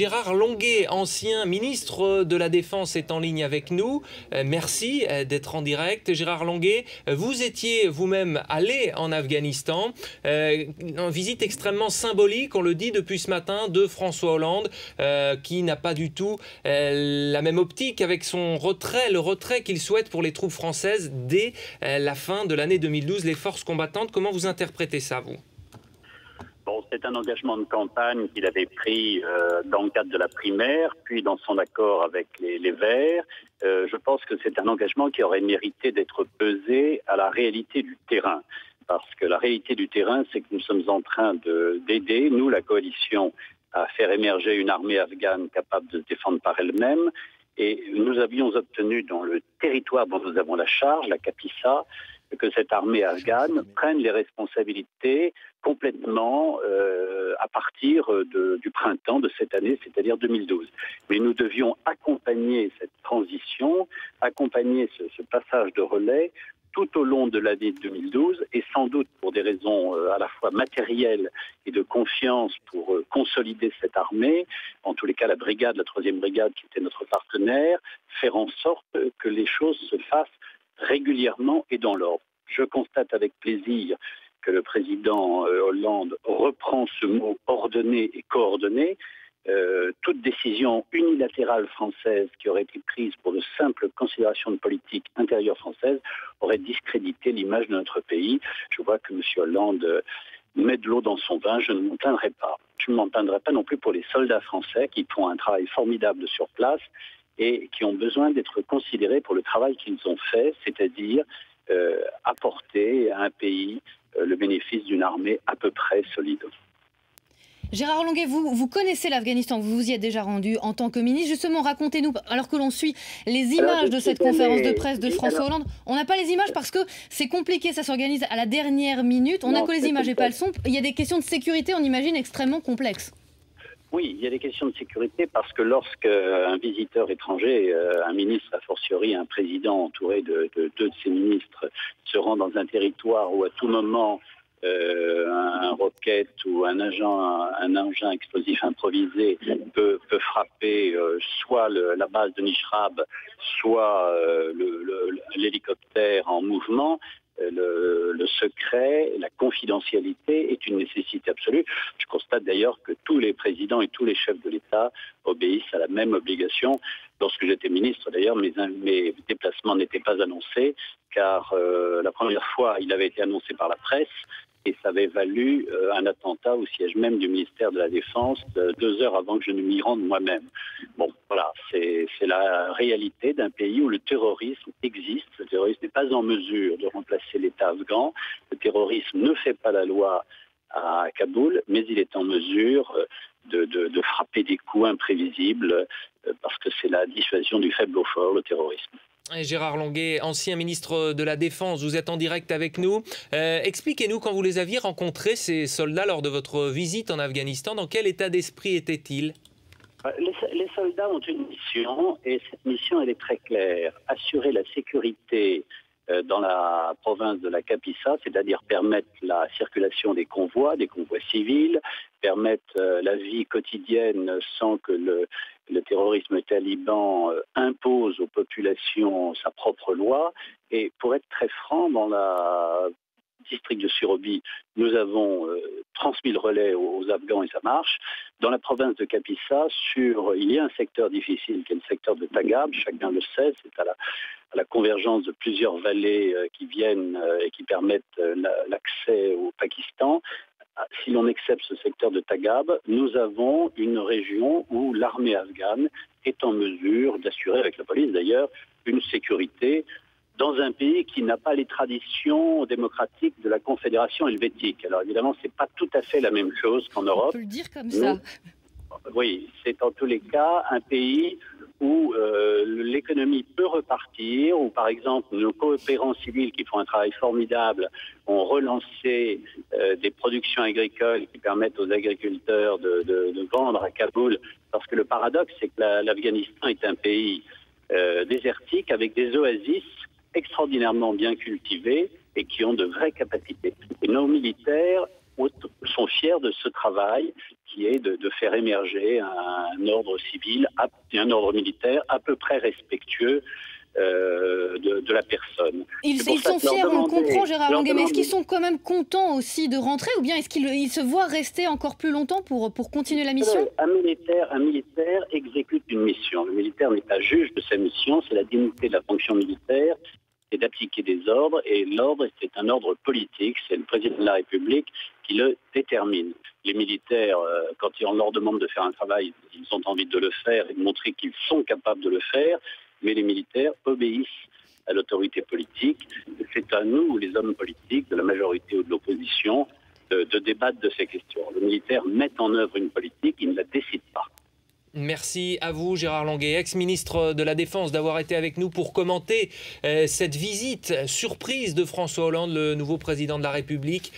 Gérard Longuet, ancien ministre de la Défense, est en ligne avec nous. Merci d'être en direct. Gérard Longuet, vous étiez vous-même allé en Afghanistan. Une visite extrêmement symbolique, on le dit depuis ce matin, de François Hollande, qui n'a pas du tout la même optique avec son retrait, le retrait qu'il souhaite pour les troupes françaises dès la fin de l'année 2012, les forces combattantes. Comment vous interprétez ça, vous ? Bon, c'est un engagement de campagne qu'il avait pris dans le cadre de la primaire, puis dans son accord avec les Verts. Je pense que c'est un engagement qui aurait mérité d'être pesé à la réalité du terrain. Parce que la réalité du terrain, c'est que nous sommes en train d'aider, nous, la coalition, à faire émerger une armée afghane capable de se défendre par elle-même. Et nous avions obtenu dans le territoire dont nous avons la charge, la Capissa, que cette armée afghane prenne les responsabilités complètement à partir du printemps de cette année, c'est-à-dire 2012. Mais nous devions accompagner cette transition, accompagner ce passage de relais tout au long de l'année 2012 et sans doute pour des raisons à la fois matérielles et de confiance pour consolider cette armée, en tous les cas la brigade, la 3e brigade qui était notre partenaire, faire en sorte que les choses se fassent régulièrement et dans l'ordre. Je constate avec plaisir que le président Hollande reprend ce mot ordonné et coordonné. Toute décision unilatérale française qui aurait été prise pour de simples considérations de politique intérieure française aurait discrédité l'image de notre pays. Je vois que M. Hollande met de l'eau dans son vin, je ne m'en plaindrai pas. Je ne m'en plaindrai pas non plus pour les soldats français qui font un travail formidable sur place et qui ont besoin d'être considérés pour le travail qu'ils ont fait, c'est-à-dire apporter à un pays le bénéfice d'une armée à peu près solide. Gérard Longuet, vous connaissez l'Afghanistan, vous vous y êtes déjà rendu en tant que ministre. Justement, racontez-nous, alors que l'on suit les images de cette conférence de presse de François Hollande, on n'a pas les images parce que c'est compliqué, ça s'organise à la dernière minute. On n'a que les images et pas le son. Il y a des questions de sécurité, on imagine, extrêmement complexes. Oui, il y a des questions de sécurité parce que lorsqu'un visiteur étranger, un ministre, a fortiori un président entouré de deux de ses ministres, se rend dans un territoire où à tout moment un roquette ou un engin explosif improvisé peut frapper soit la base de Nishrab, soit l'hélicoptère en mouvement. Le secret, la confidentialité est une nécessité absolue. Je constate d'ailleurs que tous les présidents et tous les chefs de l'État obéissent à la même obligation. Lorsque j'étais ministre, d'ailleurs, mes déplacements n'étaient pas annoncés, car la première fois, il avait été annoncé par la presse, et ça avait valu un attentat au siège même du ministère de la Défense 2 heures avant que je ne m'y rende moi-même. Bon, voilà, c'est la réalité d'un pays où le terrorisme existe. Le terrorisme n'est pas en mesure de remplacer l'État afghan. Le terrorisme ne fait pas la loi à Kaboul, mais il est en mesure de frapper des coups imprévisibles parce que c'est la dissuasion du faible au fort, le terrorisme. Gérard Longuet, ancien ministre de la Défense, vous êtes en direct avec nous. Expliquez-nous, quand vous les aviez rencontrés, ces soldats, lors de votre visite en Afghanistan, dans quel état d'esprit étaient-ils ? Les soldats ont une mission, et cette mission, elle est très claire. Assurer la sécurité dans la province de la Capissa, c'est-à-dire permettre la circulation des convois civils, permettre la vie quotidienne sans que le terrorisme taliban impose aux populations sa propre loi. Et pour être très franc, dans la district de Surobi, nous avons transmis le relais aux Afghans et ça marche. Dans la province de Capissa, il y a un secteur difficile qui est le secteur de Tagab, chacun le sait, c'est à la convergence de plusieurs vallées qui viennent et qui permettent l'accès au Pakistan. Si l'on accepte ce secteur de Tagab, nous avons une région où l'armée afghane est en mesure d'assurer, avec la police d'ailleurs, une sécurité dans un pays qui n'a pas les traditions démocratiques de la Confédération helvétique. Alors évidemment, ce n'est pas tout à fait la même chose qu'en Europe. On peut le dire comme ça. Oui, c'est en tous les cas un pays où l'économie peut repartir, où par exemple nos coopérants civils qui font un travail formidable ont relancé des productions agricoles qui permettent aux agriculteurs de vendre à Kaboul, parce que le paradoxe c'est que l'Afghanistan est un pays désertique avec des oasis extraordinairement bien cultivées et qui ont de vraies capacités. Et nos militaires sont fiers de ce travail qui est de faire émerger un ordre civil et un ordre militaire à peu près respectueux de la personne. Ils sont fiers, on le comprend, Gérard Longuet, mais est-ce qu'ils sont quand même contents aussi de rentrer, ou bien est-ce qu'ils se voient rester encore plus longtemps pour continuer la mission? Un militaire exécute une mission. Le militaire n'est pas juge de sa mission, c'est la dignité de la fonction militaire, c'est d'appliquer des ordres, et l'ordre, c'est un ordre politique, c'est le président de la République qui le détermine. Les militaires, quand on leur demande de faire un travail, ils ont envie de le faire et de montrer qu'ils sont capables de le faire, mais les militaires obéissent à l'autorité politique. C'est à nous, les hommes politiques, de la majorité ou de l'opposition, de débattre de ces questions. Le militaire met en œuvre une politique, il ne la décide pas. Merci à vous, Gérard Longuet, ex-ministre de la Défense, d'avoir été avec nous pour commenter cette visite surprise de François Hollande, le nouveau président de la République.